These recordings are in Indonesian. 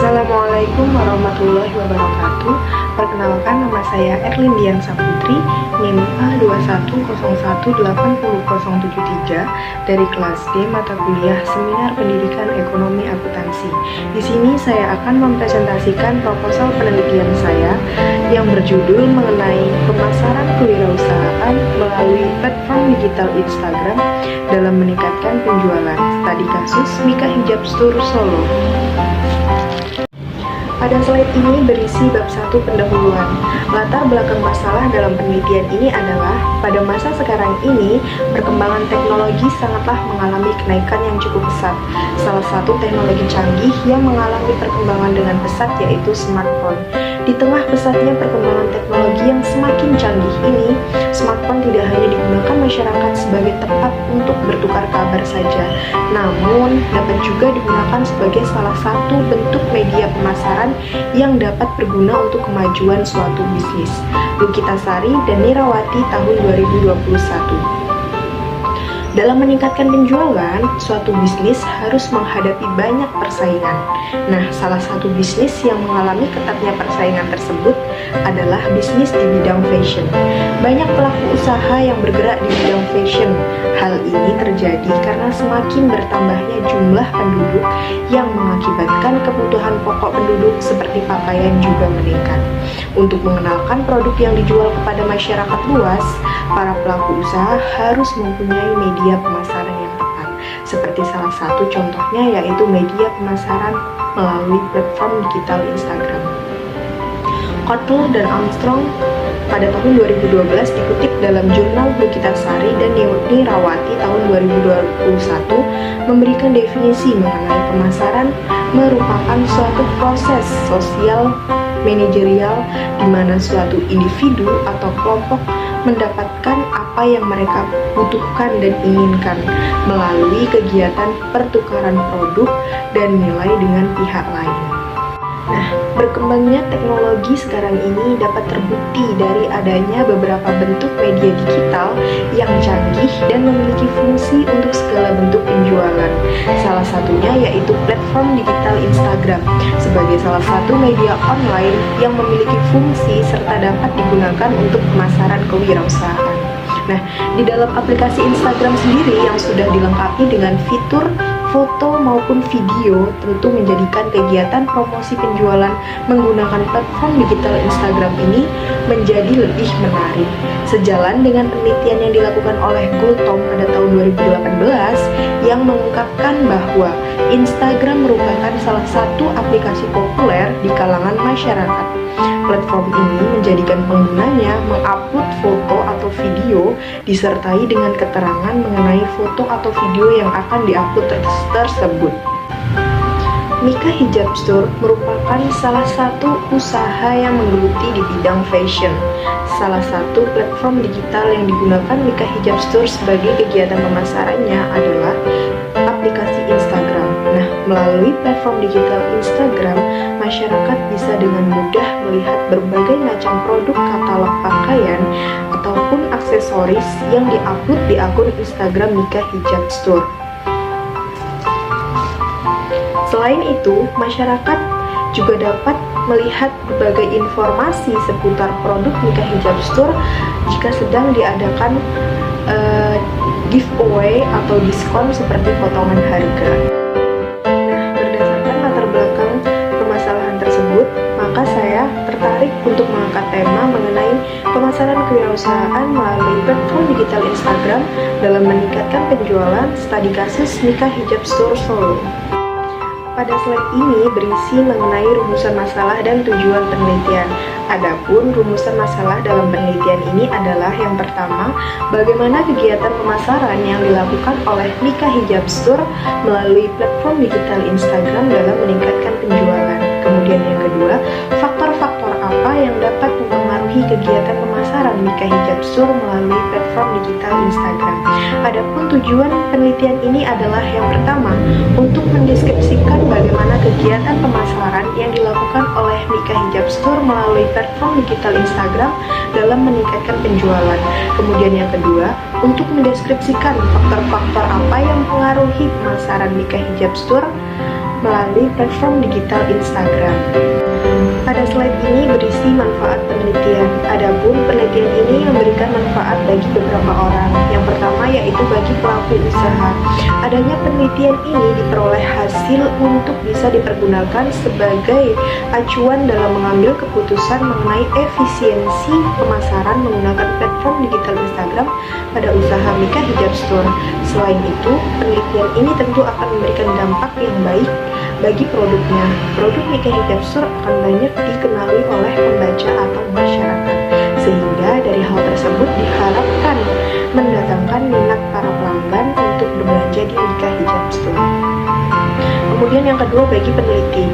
Assalamualaikum warahmatullahi wabarakatuh. Perkenalkan, nama saya Erlin Dian Saputri, NIM A210180073 dari kelas D mata kuliah Seminar Pendidikan Ekonomi Akuntansi. Di sini saya akan mempresentasikan proposal penelitian saya yang berjudul mengenai pemasaran kewirausahaan melalui platform digital Instagram dalam meningkatkan penjualan. Studi kasus Mika Hijab Store Solo. Pada slide ini berisi bab 1 pendahuluan. Latar belakang masalah dalam penelitian ini adalah pada masa sekarang ini perkembangan teknologi sangatlah mengalami kenaikan yang cukup pesat. Salah satu teknologi canggih yang mengalami perkembangan dengan pesat yaitu smartphone. Di tengah pesatnya perkembangan teknologi yang semakin canggih ini, smartphone tidak hanya digunakan masyarakat sebagai tempat untuk bertukar kabar saja, namun dapat juga digunakan sebagai salah satu bentuk media pemasaran yang dapat berguna untuk kemajuan suatu bisnis. Lukita Sari dan Nirawati tahun 2021. Dalam meningkatkan penjualan, suatu bisnis harus menghadapi banyak persaingan. Nah, salah satu bisnis yang mengalami ketatnya persaingan tersebut adalah bisnis di bidang fashion. Banyak pelaku usaha yang bergerak di bidang fashion. Hal ini terjadi karena semakin bertambahnya jumlah penduduk yang mengakibatkan kebutuhan pokok penduduk seperti pakaian juga meningkat. Untuk mengenalkan produk yang dijual kepada masyarakat luas, para pelaku usaha harus mempunyai media pemasaran yang tepat. Seperti salah satu contohnya yaitu media pemasaran melalui platform digital Instagram. Kotler dan Armstrong pada tahun 2012 dikutip dalam jurnal Lukita Sari dan Nirawati tahun 2021 memberikan definisi mengenai pemasaran merupakan suatu proses sosial manajerial di mana suatu individu atau kelompok mendapatkan apa yang mereka butuhkan dan inginkan melalui kegiatan pertukaran produk dan nilai dengan pihak lain. Nah, berkembangnya teknologi sekarang ini dapat terbukti dari adanya beberapa bentuk media digital yang canggih dan memiliki fungsi untuk segala bentuk penjualan. Salah satunya yaitu platform digital Instagram sebagai salah satu media online yang memiliki fungsi serta dapat digunakan untuk pemasaran kewirausahaan. Nah, di dalam aplikasi Instagram sendiri yang sudah dilengkapi dengan fitur foto maupun video tentu menjadikan kegiatan promosi penjualan menggunakan platform digital Instagram ini menjadi lebih menarik. Sejalan dengan penelitian yang dilakukan oleh Gultom pada tahun 2018 yang mengungkapkan bahwa Instagram merupakan salah satu aplikasi populer di kalangan masyarakat. Platform ini menjadikan penggunanya mengupload foto atau video disertai dengan keterangan mengenai foto atau video yang akan diupload tersebut. Mika Hijab Store merupakan salah satu usaha yang menggeluti di bidang fashion. Salah satu platform digital yang digunakan Mika Hijab Store sebagai kegiatan pemasarannya adalah aplikasi Instagram. Nah, melalui platform digital Instagram, masyarakat bisa dengan mudah melihat berbagai macam produk katalog pakaian ataupun aksesoris yang diupload di akun Instagram Mika Hijab Store. Selain itu, masyarakat juga dapat melihat berbagai informasi seputar produk Mika Hijab Store jika sedang diadakan giveaway atau diskon seperti potongan harga. Nah, berdasarkan latar belakang permasalahan tersebut, maka saya tertarik untuk mengangkat tema mengenai pemasaran kewirausahaan melalui platform digital Instagram dalam meningkatkan penjualan. Studi kasus Mika Hijab Store Solo. Pada slide ini berisi mengenai rumusan masalah dan tujuan penelitian. Adapun rumusan masalah dalam penelitian ini adalah yang pertama, bagaimana kegiatan pemasaran yang dilakukan oleh Mika Hijab Store melalui platform digital Instagram dalam meningkatkan penjualan. Kemudian yang kedua, faktor-faktor apa yang dapat mempengaruhi kegiatan pemasaran Mika Hijab Store melalui platform digital Instagram. Adapun tujuan penelitian ini adalah yang pertama, untuk mendeskripsikan bagaimana kegiatan pemasaran yang dilakukan oleh Mika Hijab Store melalui platform digital Instagram dalam meningkatkan penjualan. Kemudian yang kedua, untuk mendeskripsikan faktor-faktor apa yang mempengaruhi pemasaran Mika Hijab Store melalui platform digital Instagram. Pada slide ini berisi manfaat penelitian. Adapun penelitian ini memberikan manfaat bagi beberapa orang. Yang pertama yaitu bagi pelaku usaha. Adanya penelitian ini diperoleh hasil untuk bisa dipergunakan sebagai acuan dalam mengambil keputusan mengenai efisiensi pemasaran menggunakan platform digital Instagram pada usaha Mika Hijab Store. Selain itu, penelitian ini tentu akan memberikan dampak yang baik bagi produknya. Produk Mika Hijab Store akan banyak dikenali oleh pembaca atau masyarakat, sehingga dari hal tersebut diharapkan mendatangkan minat para pelanggan untuk berbelanja di Mika Hijab Store. Kemudian yang kedua bagi peneliti.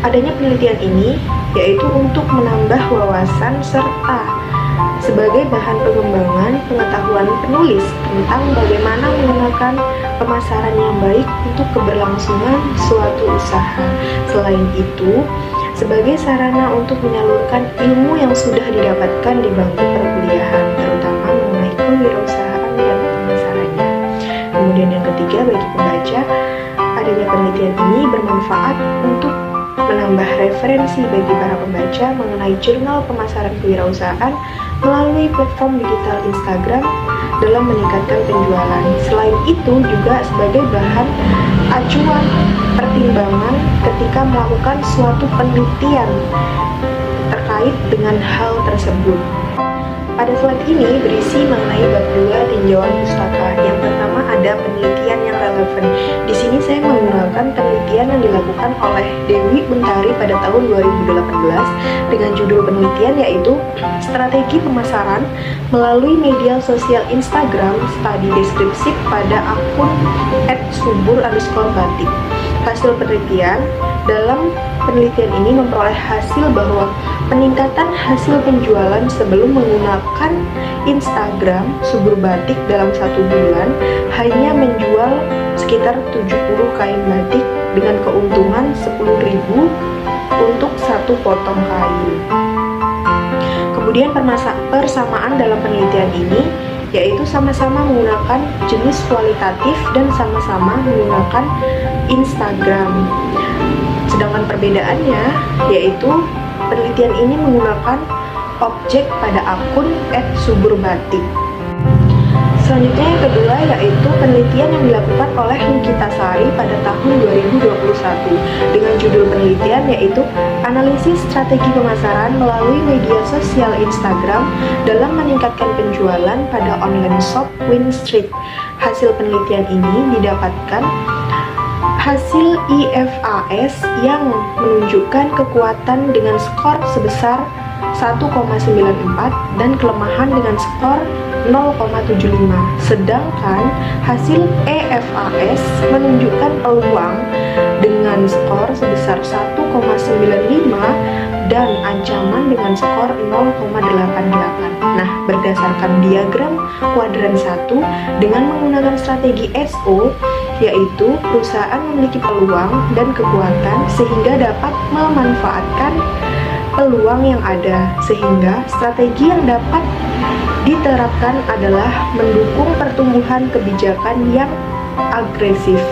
Adanya penelitian ini yaitu untuk menambah wawasan serta sebagai bahan pengembangan pengetahuan penulis tentang bagaimana menggunakan pemasaran yang baik untuk keberlangsungan suatu usaha. Selain itu, sebagai sarana untuk menyalurkan ilmu yang sudah didapatkan di bangku perkuliahan, terutama mengenai kewirausahaan dan pemasarannya. Kemudian yang ketiga bagi pembaca, adanya penelitian ini bermanfaat untuk menambah referensi bagi para pembaca mengenai jurnal pemasaran kewirausahaan melalui platform digital Instagram dalam meningkatkan penjualan. Selain itu juga sebagai bahan acuan pertimbangan ketika melakukan suatu penelitian terkait dengan hal tersebut. Pada slide ini berisi mengenai bab 2 tinjauan pustaka. Yang pertama ada penelitian yang relevan. Di sini saya menggunakan penelitian yang dilakukan oleh Dewi Mentari pada tahun 2018 dengan judul penelitian yaitu Strategi Pemasaran melalui Media Sosial Instagram Studi Deskripsi pada akun @subur_batik. Hasil penelitian, dalam penelitian ini memperoleh hasil bahwa peningkatan hasil penjualan sebelum menggunakan Instagram Subur Batik dalam 1 bulan hanya menjual sekitar 70 kain batik dengan keuntungan 10.000 untuk satu potong kain. Kemudian persamaan dalam penelitian ini yaitu sama-sama menggunakan jenis kualitatif dan sama-sama menggunakan Instagram. Sedangkan perbedaannya yaitu penelitian ini menggunakan objek pada akun @suburbatik. Selanjutnya yang kedua yaitu penelitian yang dilakukan oleh Nikita Sari pada tahun 2021 dengan judul penelitian yaitu Analisis Strategi Pemasaran melalui Media Sosial Instagram dalam meningkatkan penjualan pada online shop Queen Street. Hasil penelitian ini didapatkan hasil IFAS yang menunjukkan kekuatan dengan skor sebesar 1,94 dan kelemahan dengan skor 0,75. Sedangkan hasil EFAS menunjukkan peluang dengan skor sebesar 1,95 dan ancaman dengan skor 0,88. Nah, berdasarkan diagram kuadran 1 dengan menggunakan strategi SO, yaitu perusahaan memiliki peluang dan kekuatan sehingga dapat memanfaatkan peluang yang ada, sehingga strategi yang dapat diterapkan adalah mendukung pertumbuhan kebijakan yang agresif.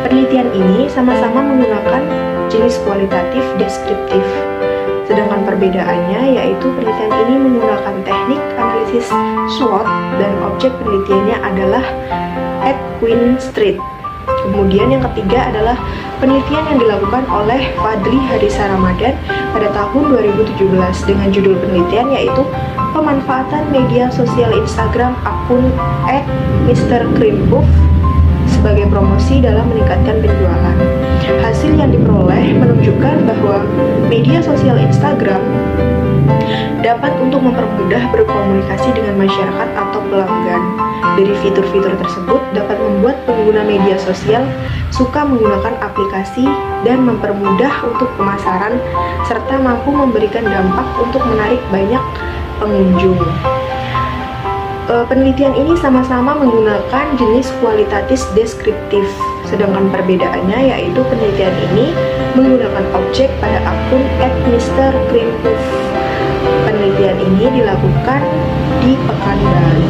Penelitian ini sama-sama menggunakan jenis kualitatif deskriptif. Sedangkan perbedaannya yaitu penelitian ini menggunakan teknik analisis SWOT dan objek penelitiannya adalah @Queen Street. Kemudian yang ketiga adalah penelitian yang dilakukan oleh Fadli Hadisa Ramadan pada tahun 2017 dengan judul penelitian yaitu pemanfaatan media sosial Instagram akun @MrCreamPuff sebagai promosi dalam meningkatkan penjualan. Hasil yang diperoleh menunjukkan bahwa media sosial Instagram dapat untuk mempermudah berkomunikasi dengan masyarakat atau pelanggan. Dari fitur-fitur tersebut dapat membuat pengguna media sosial suka menggunakan aplikasi dan mempermudah untuk pemasaran serta mampu memberikan dampak untuk menarik banyak pengunjung. Penelitian ini sama-sama menggunakan jenis kualitatif deskriptif, sedangkan perbedaannya yaitu penelitian ini menggunakan objek pada akun @MrCreamPuff. Penelitian ini dilakukan di Pekanbaru.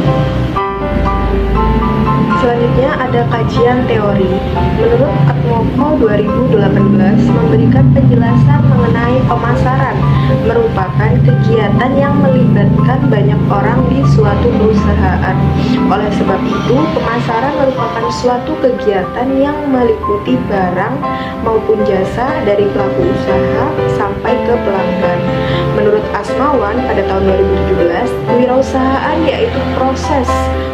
Selanjutnya Selanjutnya ada kajian teori. Menurut Atmoko 2018 memberikan penjelasan mengenai pemasaran merupakan kegiatan yang melibatkan banyak orang di suatu perusahaan. Oleh sebab itu, pemasaran merupakan suatu kegiatan yang meliputi barang maupun jasa dari pelaku usaha sampai ke pelanggan. Menurut Asmawan pada tahun 2017, kewirausahaan yaitu proses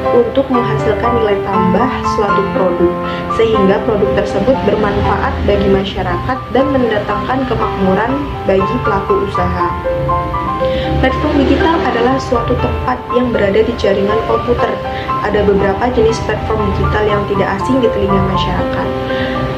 untuk menghasilkan nilai tambah suatu produk sehingga produk tersebut bermanfaat bagi masyarakat dan mendatangkan kemakmuran bagi pelaku usaha. Platform digital adalah suatu tempat yang berada di jaringan komputer. Ada beberapa jenis platform digital yang tidak asing di telinga masyarakat.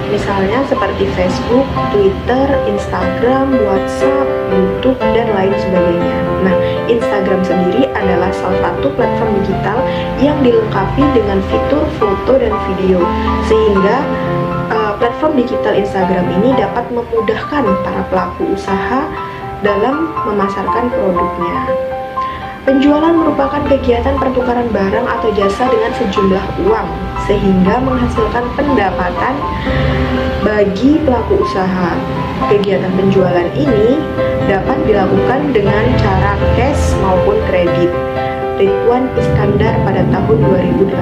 Misalnya seperti Facebook, Twitter, Instagram, WhatsApp, YouTube, dan lain sebagainya. Nah, Instagram sendiri adalah salah satu platform digital yang dilengkapi dengan fitur foto dan video, sehingga platform digital Instagram ini dapat memudahkan para pelaku usaha dalam memasarkan produknya. Penjualan merupakan kegiatan pertukaran barang atau jasa dengan sejumlah uang, sehingga menghasilkan pendapatan bagi pelaku usaha. Kegiatan penjualan ini dapat dilakukan dengan cara cash maupun kredit. Ridwan Iskandar pada tahun 2018.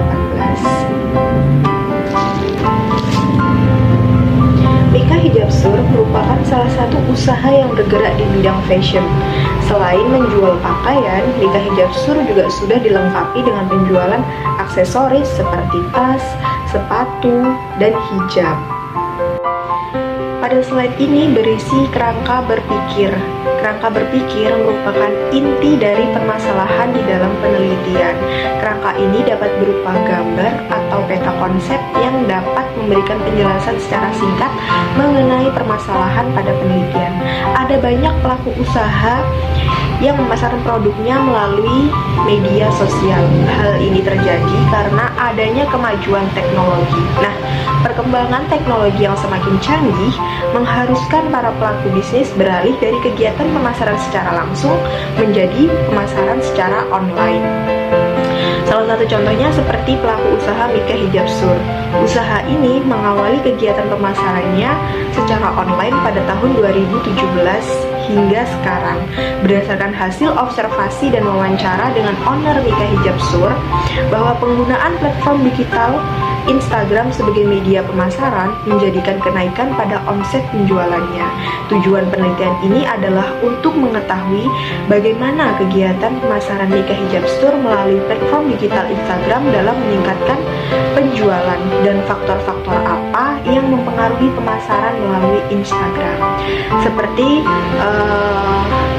Mika Hijab Sur merupakan salah satu usaha yang bergerak di bidang fashion. Selain menjual pakaian, Mika Hijab Sur juga sudah dilengkapi dengan penjualan aksesoris seperti tas, sepatu, dan hijab. Pada slide ini berisi kerangka berpikir. Kerangka berpikir merupakan inti dari permasalahan di dalam penelitian. Kerangka ini dapat berupa gambar atau peta konsep yang dapat memberikan penjelasan secara singkat mengenai permasalahan pada penelitian. Ada banyak pelaku usaha yang memasarkan produknya melalui media sosial. Hal ini terjadi karena adanya kemajuan teknologi. Nah, perkembangan teknologi yang semakin canggih mengharuskan para pelaku bisnis beralih dari kegiatan pemasaran secara langsung menjadi pemasaran secara online. Salah satu contohnya seperti pelaku usaha Mika Hijab Sur. Usaha ini mengawali kegiatan pemasarannya secara online pada tahun 2017 hingga sekarang. Berdasarkan hasil observasi dan wawancara dengan owner Mika Hijab Sur, bahwa penggunaan platform digital Instagram sebagai media pemasaran menjadikan kenaikan pada omset penjualannya. Tujuan penelitian ini adalah untuk mengetahui bagaimana kegiatan pemasaran Mika Hijab Store melalui platform digital Instagram dalam meningkatkan penjualan dan faktor-faktor apa yang mempengaruhi pemasaran melalui Instagram. Seperti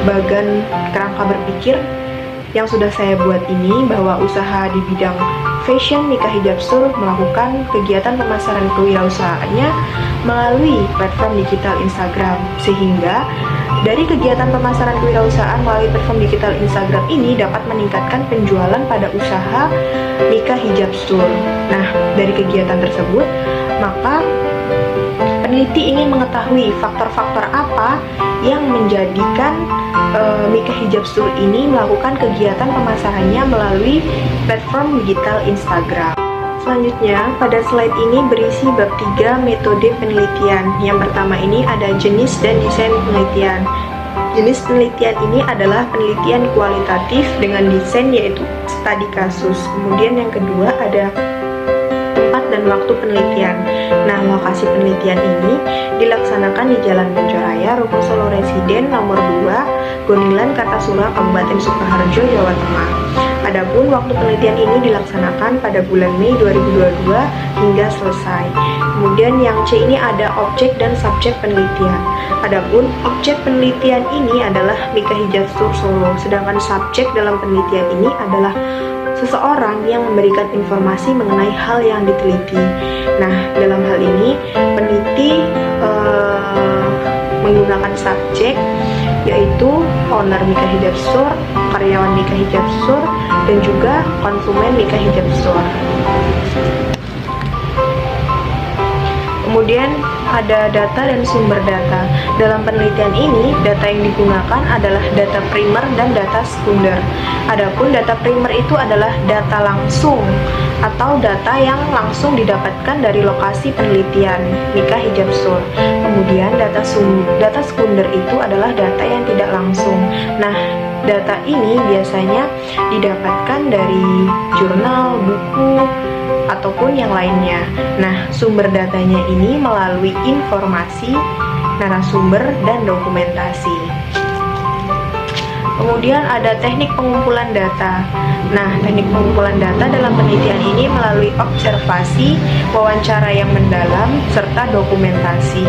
bagan kerangka berpikir yang sudah saya buat ini, bahwa usaha di bidang fashion Mika Hijab Store melakukan kegiatan pemasaran kewirausahaannya melalui platform digital Instagram, sehingga dari kegiatan pemasaran kewirausahaan melalui platform digital Instagram ini dapat meningkatkan penjualan pada usaha Mika Hijab Store. Nah, dari kegiatan tersebut, maka peneliti ingin mengetahui faktor-faktor apa yang menjadikan Mika Hijab Store ini melakukan kegiatan pemasarannya melalui platform digital Instagram. Selanjutnya, pada slide ini berisi bab 3 metode penelitian. Yang pertama ini ada jenis dan desain penelitian. Jenis penelitian ini adalah penelitian kualitatif dengan desain yaitu studi kasus. Kemudian yang kedua ada tempat dan waktu penelitian. Nah, lokasi penelitian ini dilaksanakan di Jalan Banjaraya, Ruko Solo Residen nomor 2, Gonilan, Kartasura, Kabupaten Sukoharjo, Jawa Tengah. Adapun waktu penelitian ini dilaksanakan pada bulan Mei 2022 hingga selesai. Kemudian yang C ini ada objek dan subjek penelitian. Adapun objek penelitian ini adalah Mika Hijab Store Solo, sedangkan subjek dalam penelitian ini adalah seseorang yang memberikan informasi mengenai hal yang diteliti. Nah, dalam hal ini peneliti menggunakan subjek yaitu owner Mika Hijab Store, karyawan Mika Hijab Store, dan juga konsumen Mika Hijab Store. Kemudian ada data dan sumber data. Dalam penelitian ini, data yang digunakan adalah data primer dan data sekunder. Adapun data primer itu adalah data langsung atau data yang langsung didapatkan dari lokasi penelitian Mika Hijab Sur. Kemudian data sekunder itu adalah data yang tidak langsung. Nah, data ini biasanya didapatkan dari jurnal, buku, ataupun yang lainnya. Nah, sumber datanya ini melalui informasi, narasumber, dan dokumentasi. Kemudian ada teknik pengumpulan data. Nah, teknik pengumpulan data dalam penelitian ini melalui observasi, wawancara yang mendalam, serta dokumentasi.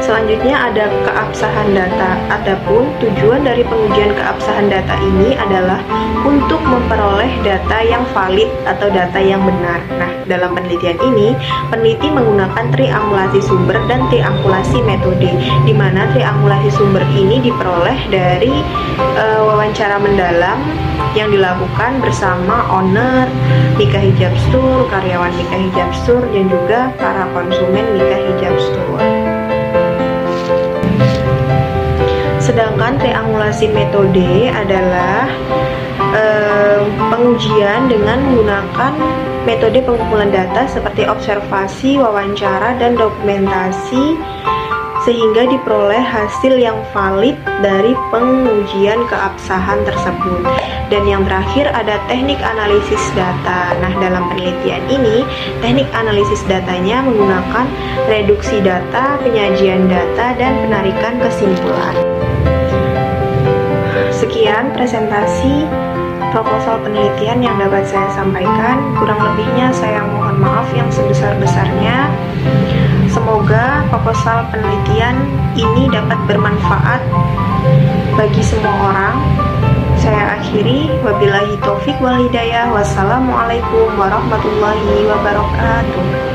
Selanjutnya ada keabsahan data. Adapun tujuan dari pengujian keabsahan data ini adalah untuk memperoleh data yang valid atau data yang benar. Nah, dalam penelitian ini, peneliti menggunakan triangulasi sumber dan triangulasi metode, di mana triangulasi sumber ini diperoleh dari wawancara mendalam yang dilakukan bersama owner Mika Hijab Sur, karyawan Mika Hijab Sur, dan juga para konsumen Mika Hijab Sur. Sedangkan triangulasi metode adalah pengujian dengan menggunakan metode pengumpulan data seperti observasi, wawancara, dan dokumentasi sehingga diperoleh hasil yang valid dari pengujian keabsahan tersebut. Dan yang terakhir ada teknik analisis data. Nah, dalam penelitian ini, teknik analisis datanya menggunakan reduksi data, penyajian data, dan penarikan kesimpulan. Sekian presentasi proposal penelitian yang dapat saya sampaikan. Kurang lebihnya saya mohon maaf yang sebesar-besarnya. Semoga proposal penelitian ini dapat bermanfaat bagi semua orang. Saya akhiri, wabillahi taufik wal hidayah. Wassalamualaikum warahmatullahi wabarakatuh.